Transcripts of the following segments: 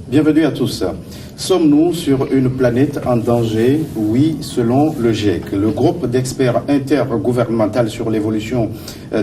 Bienvenue à tous. Sommes-nous sur une planète en danger? Oui, selon le GIEC. Le groupe d'experts intergouvernemental sur l'évolution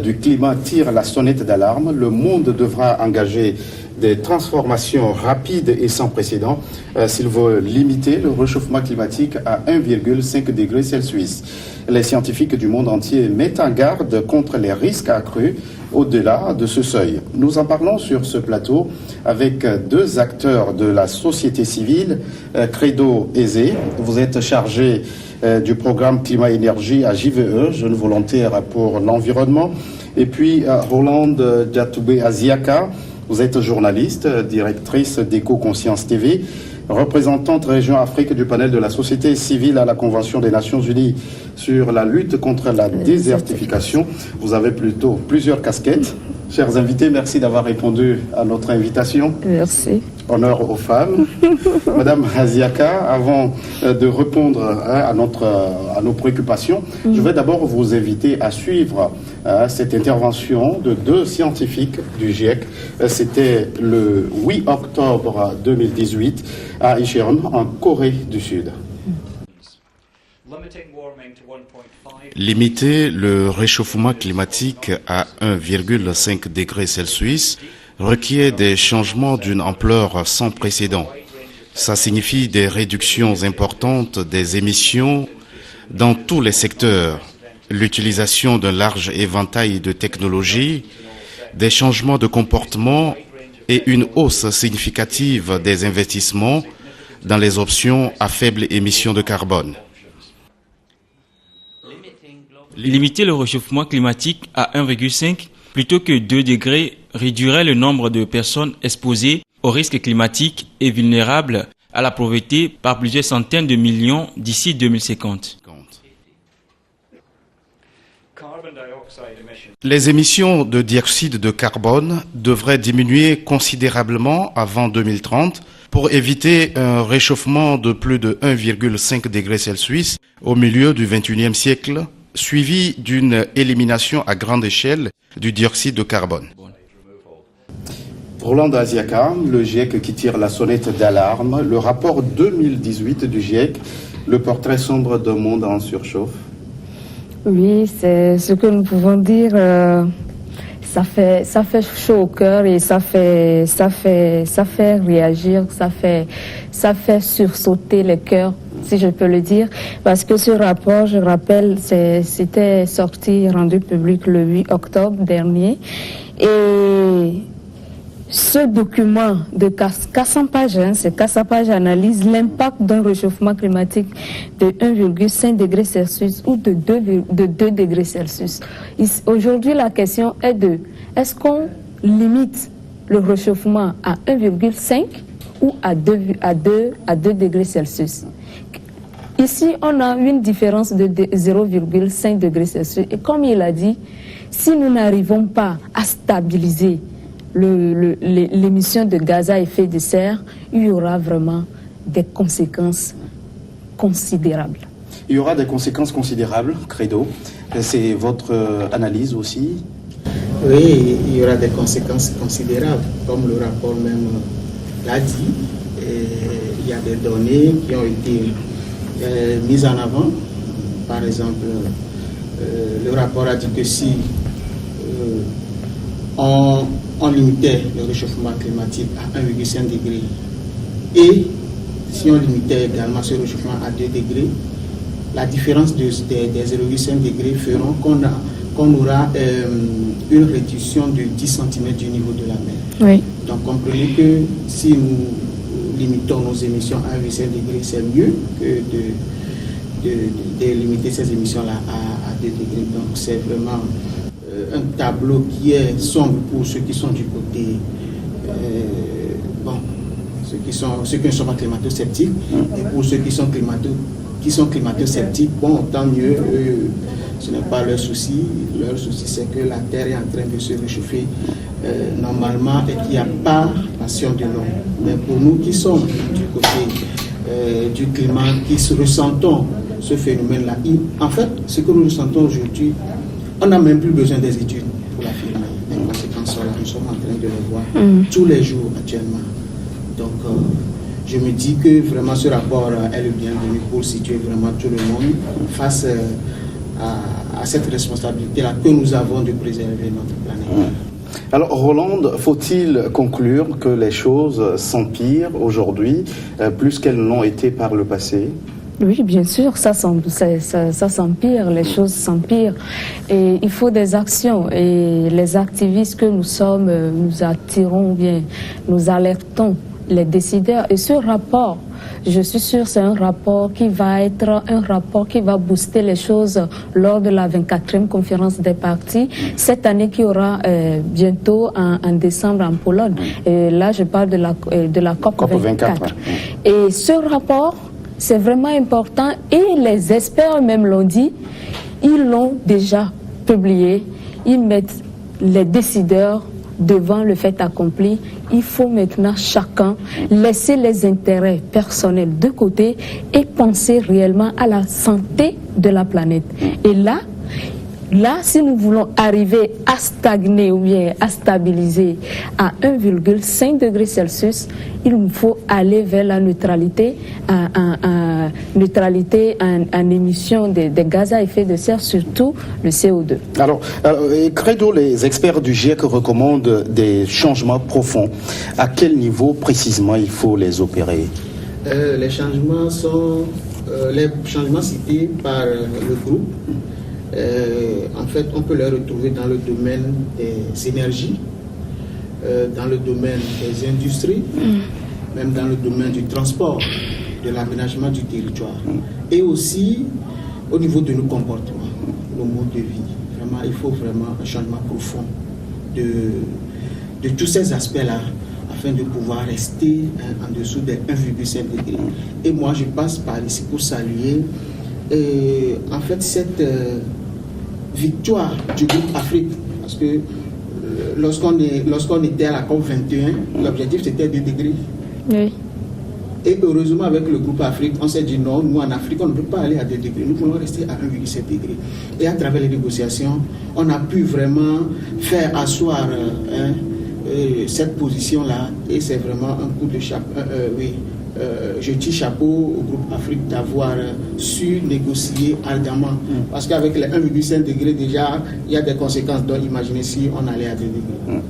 du climat tire la sonnette d'alarme. Le monde devra engager des transformations rapides et sans précédent s'il veut limiter le réchauffement climatique à 1,5 degré Celsius. Les scientifiques du monde entier mettent en garde contre les risques accrus au-delà de ce seuil. Nous en parlons sur ce plateau avec deux acteurs de la société civile. Credo Eze, vous êtes chargé du programme Climat-Énergie à JVE, Jeunes Volontaires pour l'Environnement. Et puis Roland Diatoubé Aziaka, vous êtes journaliste, directrice d'Éco-Conscience TV, représentante région Afrique du panel de la société civile à la Convention des Nations Unies sur la lutte contre la désertification. Vous avez plutôt plusieurs casquettes. Chers invités, merci d'avoir répondu à notre invitation. Merci. Honneur aux femmes. Madame Aziaka, avant de répondre à nos préoccupations, je vais d'abord vous inviter à suivre cette intervention de deux scientifiques du GIEC. C'était le 8 octobre 2018 à Incheon, en Corée du Sud. Limiter le réchauffement climatique à 1,5 degré Celsius requiert des changements d'une ampleur sans précédent. Ça signifie des réductions importantes des émissions dans tous les secteurs, l'utilisation d'un large éventail de technologies, des changements de comportement et une hausse significative des investissements dans les options à faible émission de carbone. Limiter le réchauffement climatique à 1,5 plutôt que 2 degrés réduirait le nombre de personnes exposées aux risques climatiques et vulnérables à la pauvreté par plusieurs centaines de millions d'ici 2050. Les émissions de dioxyde de carbone devraient diminuer considérablement avant 2030 pour éviter un réchauffement de plus de 1,5 degré Celsius au milieu du XXIe siècle, suivi d'une élimination à grande échelle du dioxyde de carbone. Roland Aziaka, le GIEC qui tire la sonnette d'alarme, le rapport 2018 du GIEC, le portrait sombre d'un monde en surchauffe. Oui, c'est ce que nous pouvons dire. Ça fait chaud au cœur et ça fait réagir, ça fait sursauter le cœur, si je peux le dire, parce que ce rapport, je rappelle, c'était sorti, rendu public le 8 octobre dernier, et ce document de 400 pages, ces 400 pages analysent l'impact d'un réchauffement climatique de 1,5 degré Celsius ou de 2 degrés Celsius. Aujourd'hui, la question est est-ce qu'on limite le réchauffement à 1,5 ou à 2 degrés Celsius? Ici, on a une différence de 0,5 degrés Celsius. Et comme il a dit, si nous n'arrivons pas à stabiliser l'émission de gaz à effet de serre, il y aura vraiment des conséquences considérables. Il y aura des conséquences considérables, Credo. C'est votre analyse aussi? Oui, il y aura des conséquences considérables, comme le rapport même l'a dit. Il y a des données qui ont été mises en avant. Par exemple, le rapport a dit que si on limitait le réchauffement climatique à 1,5 degré et si on limitait également ce réchauffement à 2 degrés, la différence des 0,5 degrés feront qu'on aura une réduction de 10 cm du niveau de la mer. Oui. Donc comprenez que si nous limitons nos émissions à 1,5 degré, c'est mieux que de limiter ces émissions-là à 2 degrés. Donc c'est vraiment un tableau qui est sombre pour ceux qui sont du côté, ceux qui ne sont pas climato-sceptiques, et pour ceux qui sont climato-sceptiques, bon, tant mieux, ce n'est pas leur souci. Leur souci, c'est que la Terre est en train de se réchauffer normalement et qu'il n'y a pas passion de l'homme. Mais pour nous qui sommes du côté du climat, qui ressentons ce phénomène-là, en fait, ce que nous ressentons aujourd'hui, on n'a même plus besoin des études pour l'affirmer. Les conséquences sont là, nous sommes en train de les voir tous les jours actuellement. Donc, je me dis que vraiment ce rapport est le bienvenu pour situer vraiment tout le monde face à cette responsabilité-là que nous avons de préserver notre planète. Alors, Roland, faut-il conclure que les choses s'empirent aujourd'hui plus qu'elles l'ont été par le passé? Oui, bien sûr, ça s'empire, les choses s'empirent. Et il faut des actions. Et les activistes que nous sommes, nous attirons bien, nous alertons les décideurs. Et ce rapport, je suis sûre, c'est un rapport qui va être un rapport qui va booster les choses lors de la 24e conférence des partis, cette année qui aura bientôt en décembre en Pologne. Et là, je parle de la COP 24. Et ce rapport, c'est vraiment important et les experts même l'ont dit, ils l'ont déjà publié, ils mettent les décideurs devant le fait accompli. Il faut maintenant chacun laisser les intérêts personnels de côté et penser réellement à la santé de la planète. Et là, si nous voulons arriver à stagner ou bien à stabiliser à 1,5 degré Celsius, il nous faut aller vers la neutralité en émission des gaz à effet de serre, surtout le CO2. Alors, Credo, les experts du GIEC recommandent des changements profonds. À quel niveau précisément il faut les opérer? Les changements cités par le groupe. En fait, on peut les retrouver dans le domaine des énergies, dans le domaine des industries, même dans le domaine du transport, de l'aménagement du territoire, et aussi au niveau de nos comportements, nos modes de vie. Vraiment, il faut vraiment un changement profond de tous ces aspects-là, afin de pouvoir rester en dessous des 1,5 degrés. Et moi, je passe par ici pour saluer en fait cette victoire du groupe Afrique, parce que lorsqu'on était à la COP 21, l'objectif c'était 2 degrés. Oui. Et heureusement avec le groupe Afrique, on s'est dit non, nous en Afrique on ne peut pas aller à 2 degrés, nous voulons rester à 1,7 degrés. Et à travers les négociations, on a pu vraiment faire asseoir cette position-là, et c'est vraiment un coup de chapeau. Je tire chapeau au groupe Afrique d'avoir su négocier ardemment. Parce qu'avec les 1,5 degrés déjà, il y a des conséquences. Donc imaginez si on allait à 2 degrés.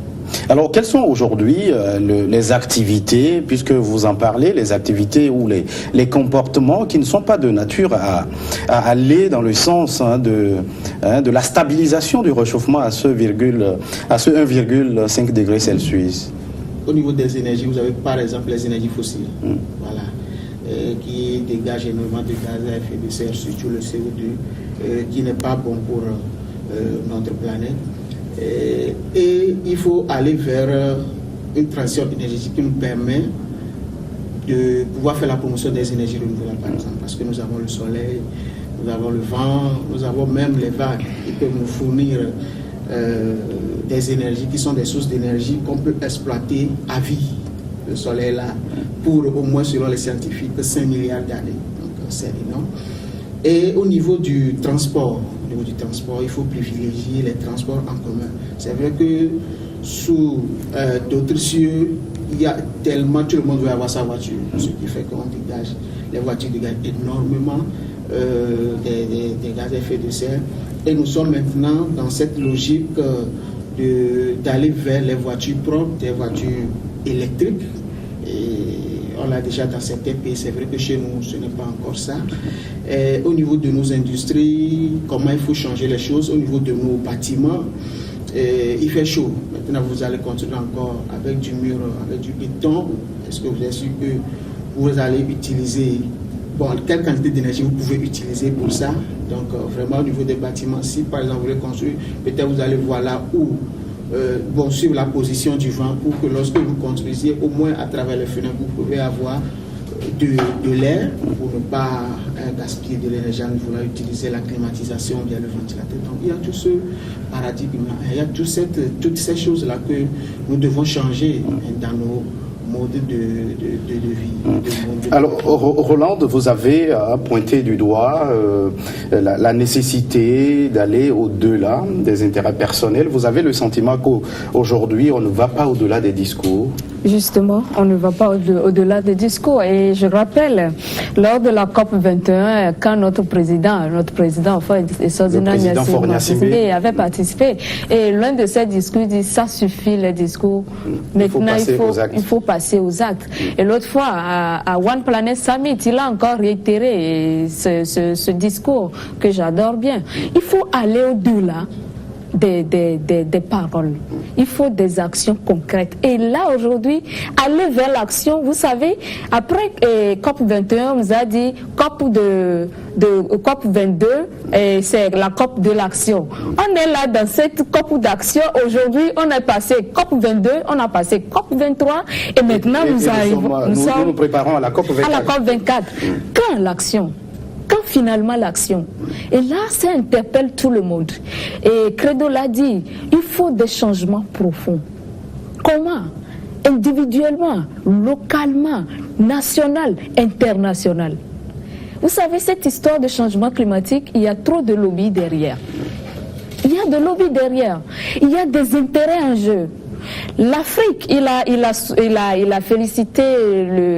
Alors, quelles sont aujourd'hui les activités, puisque vous en parlez, les activités ou les comportements qui ne sont pas de nature à aller dans le sens de la stabilisation du réchauffement à ce 1,5 degré Celsius? Au niveau des énergies, vous avez par exemple les énergies fossiles, voilà, qui dégagent énormément de gaz à effet de serre, surtout le CO2, qui n'est pas bon pour notre planète. Et il faut aller vers une transition énergétique qui nous permet de pouvoir faire la promotion des énergies renouvelables, par exemple, parce que nous avons le soleil, nous avons le vent, nous avons même les vagues qui peuvent nous fournir des énergies qui sont des sources d'énergie qu'on peut exploiter à vie. Le soleil là, pour au moins selon les scientifiques 5 milliards d'années. Donc c'est énorme. Et au niveau du transport, il faut privilégier les transports en commun. C'est vrai que sous d'autres cieux, il y a tellement, tout le monde veut avoir sa voiture, ce qui fait qu'on dégage, les voitures dégagent énormément des gaz à effet de serre. Et nous sommes maintenant dans cette logique d'aller vers les voitures propres, des voitures électriques. Et on l'a déjà dans certains pays, c'est vrai que chez nous, ce n'est pas encore ça. Et au niveau de nos industries, comment il faut changer les choses, au niveau de nos bâtiments, il fait chaud. Maintenant, vous allez continuer encore avec du mur, avec du béton. Est-ce que vous êtes sûr que vous allez utiliser, quelle quantité d'énergie vous pouvez utiliser pour ça? Donc, vraiment, au niveau des bâtiments, si par exemple vous voulez construire, peut-être vous allez voir là où, suivre la position du vent pour que lorsque vous construisiez, au moins à travers les fenêtres, vous pouvez avoir de l'air pour ne pas gaspiller de l'énergie. Nous voulons utiliser la climatisation via le ventilateur. Donc, il y a tout ce paradigme, il y a toutes ces choses-là que nous devons changer dans nos modes de vie, de Alors, Roland, vous avez pointé du doigt la nécessité d'aller au-delà des intérêts personnels. Vous avez le sentiment qu'aujourd'hui, on ne va pas au-delà des discours? Justement, on ne va pas au-delà des discours. Et je rappelle, lors de la COP 21, quand notre président Faure Gnassingbé avait participé, et l'un de ses discours dit, ça suffit les discours, maintenant il faut passer aux actes. Et l'autre fois, à One Planet Summit, il a encore réitéré ce discours que j'adore bien. Il faut aller au-delà des paroles. Il faut des actions concrètes. Et là, aujourd'hui, aller vers l'action, vous savez, après COP21, on nous a dit COP 22, c'est la COP de l'action. On est là dans cette COP d'action. Aujourd'hui, on est passé COP 22, on a passé COP 23, et maintenant nous préparons à la COP 24. À la COP 24. Quand l'action? Quand finalement l'action? Et là, ça interpelle tout le monde. Et Credo l'a dit, il faut des changements profonds. Comment? Individuellement, localement, national, international. Vous savez, cette histoire de changement climatique, il y a trop de lobbies derrière. Il y a de lobbies derrière. Il y a des intérêts en jeu. L'Afrique, il a félicité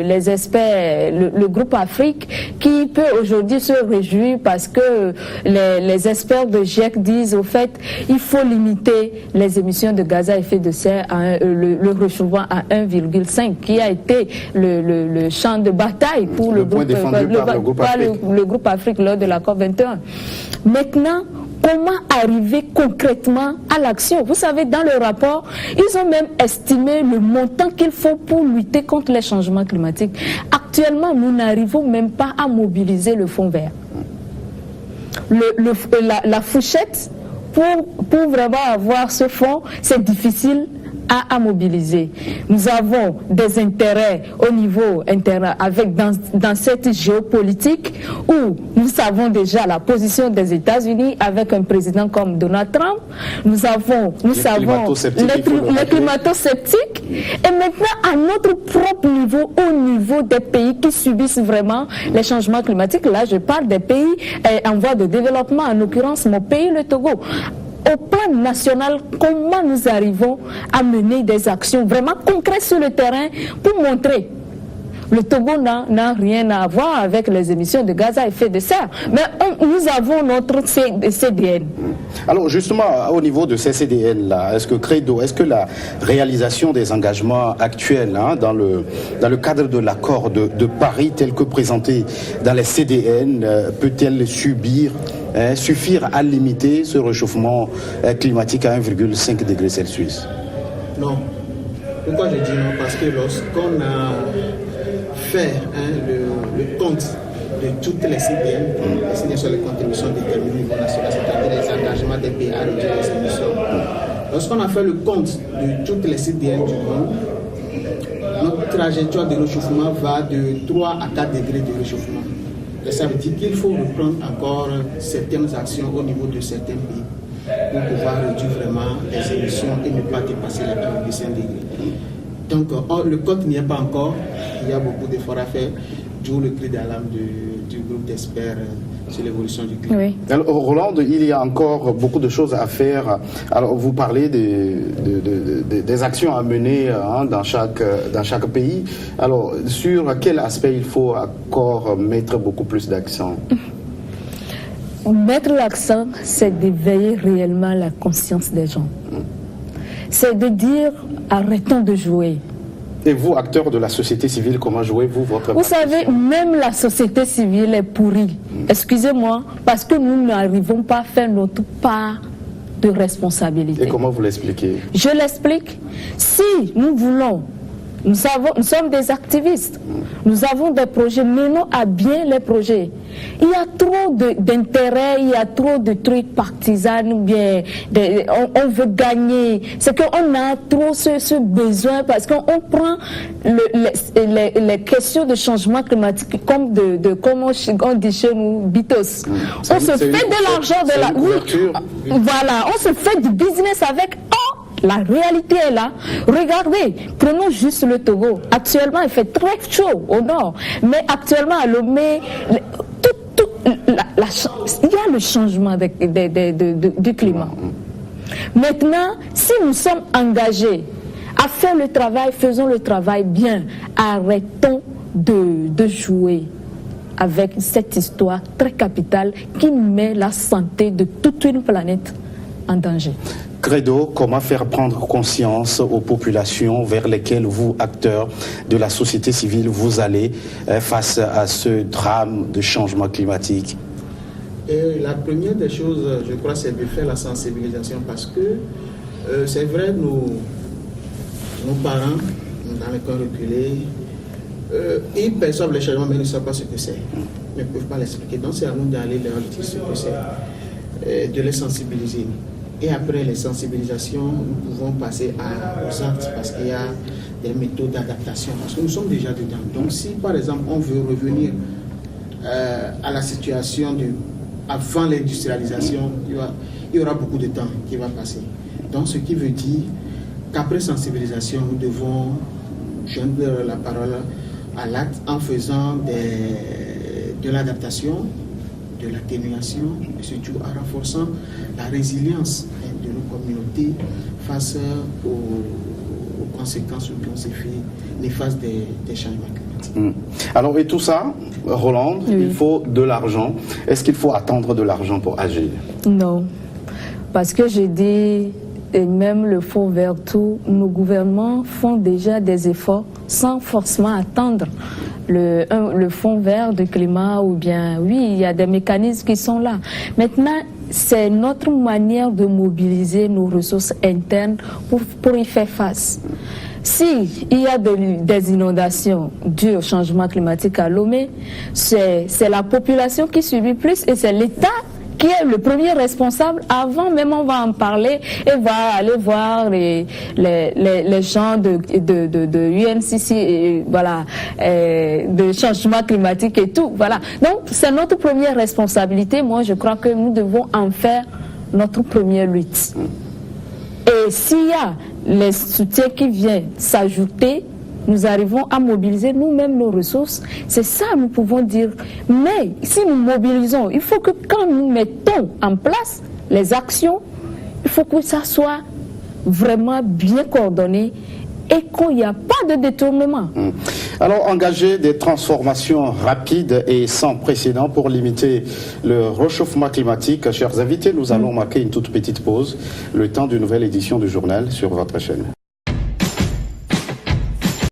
les experts, le groupe Afrique, qui peut aujourd'hui se réjouir parce que les experts de GIEC disent au fait, il faut limiter les émissions de gaz à effet de serre le réchauffement à 1,5, qui a été le champ de bataille pour le groupe Afrique lors de la COP 21. Maintenant, comment arriver concrètement à l'action? Vous savez, dans le rapport, ils ont même estimé le montant qu'il faut pour lutter contre les changements climatiques. Actuellement, nous n'arrivons même pas à mobiliser le fonds vert. La fourchette, pour vraiment avoir ce fonds, c'est difficile à mobiliser. Nous avons des intérêts au niveau interne dans cette géopolitique où nous savons déjà la position des États-Unis avec un président comme Donald Trump. Nous savons les climato-sceptiques, et maintenant à notre propre niveau, au niveau des pays qui subissent vraiment les changements climatiques. Là, je parle des pays en voie de développement, en l'occurrence mon pays, le Togo. Au plan national, comment nous arrivons à mener des actions vraiment concrètes sur le terrain pour montrer? Le Togo n'a rien à voir avec les émissions de gaz à effet de serre, mais nous avons notre CDN. Alors justement, au niveau de ces CDN-là, est-ce que la réalisation des engagements actuels dans le cadre de l'accord de Paris tel que présenté dans les CDN peut-elle suffire à limiter ce réchauffement climatique à 1,5 degré Celsius? Non. Pourquoi je dis non? Parce que lorsqu'on a fait le compte de toutes les CDN, les CDN sur les contributions déterminées au niveau national, c'est-à-dire les engagements des pays à réduire les émissions. Lorsqu'on a fait le compte de toutes les CDN du monde, notre trajectoire de réchauffement va de 3 à 4 degrés de réchauffement. Et ça veut dire qu'il faut reprendre encore certaines actions au niveau de certains pays pour pouvoir réduire vraiment les émissions et ne pas dépasser les 1,5 degrés. Donc, le compte n'y est pas encore. Il y a beaucoup d'efforts à faire, d'où le cri d'alarme du groupe d'experts sur l'évolution du climat. Oui. Alors, Roland, il y a encore beaucoup de choses à faire. Alors, vous parlez des actions à mener dans chaque pays. Alors, sur quel aspect il faut encore mettre beaucoup plus d'accent? Mettre l'accent, c'est d'éveiller réellement la conscience des gens. C'est de dire, arrêtons de jouer. Et vous, acteurs de la société civile, comment jouez-vous votre Vous savez, même la société civile est pourrie. Excusez-moi, parce que nous n'arrivons pas à faire notre part de responsabilité. Et comment vous l'expliquez? Je l'explique. Si nous voulons, nous sommes des activistes, nous avons des projets, menons à bien les projets. Il y a trop d'intérêts, il y a trop de trucs partisans, ou bien on veut gagner. C'est qu'on a trop ce besoin parce qu'on prend les questions de changement climatique comme comme on dit chez nous, bitos. On se fait de l'argent de la... couverture. Voilà, on se fait du business avec... la réalité est là. Regardez, prenons juste le Togo. Actuellement, il fait très chaud au nord, mais actuellement à Lomé, il y a le changement du climat. Maintenant, si nous sommes engagés à faire le travail, faisons le travail bien. Arrêtons de jouer avec cette histoire très capitale qui met la santé de toute une planète en danger. Credo, comment faire prendre conscience aux populations vers lesquelles vous, acteurs de la société civile, vous allez face à ce drame de changement climatique? La première des choses, je crois, c'est de faire la sensibilisation parce que c'est vrai, nos parents, dans les coins reculés, ils perçoivent les changements mais ils ne savent pas ce que c'est. Ils ne peuvent pas l'expliquer. Donc c'est à nous d'aller leur dire ce que c'est, de les sensibiliser. Et après les sensibilisations, nous pouvons passer aux actes parce qu'il y a des méthodes d'adaptation. Parce que nous sommes déjà dedans. Donc si par exemple on veut revenir à la situation avant l'industrialisation, il y aura beaucoup de temps qui va passer. Donc ce qui veut dire qu'après sensibilisation, nous devons joindre la parole à l'acte en faisant de l'adaptation, de l'atténuation et surtout en renforçant la résilience de nos communautés face aux conséquences ou aux effets néfastes des changements climatiques. Alors et tout ça, Roland, oui. Il faut de l'argent. Est-ce qu'il faut attendre de l'argent pour agir? Non, parce que j'ai dit, et même le Fonds vert, tout, nos gouvernements font déjà des efforts sans forcément attendre le Fonds vert du climat ou bien, oui, il y a des mécanismes qui sont là. Maintenant, c'est notre manière de mobiliser nos ressources internes pour y faire face. Si il y a des inondations dues au changement climatique à Lomé, c'est la population qui subit plus et c'est l'État qui est le premier responsable. Avant même on va en parler et va aller voir les gens de UNCC et voilà, de changement climatique et tout. Voilà. Donc c'est notre première responsabilité. Moi je crois que nous devons en faire notre première lutte. Et s'il y a les soutiens qui viennent s'ajouter, nous arrivons à mobiliser nous-mêmes nos ressources. C'est ça nous pouvons dire. Mais si nous mobilisons, il faut que quand nous mettons en place les actions, il faut que ça soit vraiment bien coordonné et qu'il n'y a pas de détournement. Alors, engager des transformations rapides et sans précédent pour limiter le réchauffement climatique. Chers invités, nous allons marquer une toute petite pause, le temps d'une nouvelle édition du journal sur votre chaîne.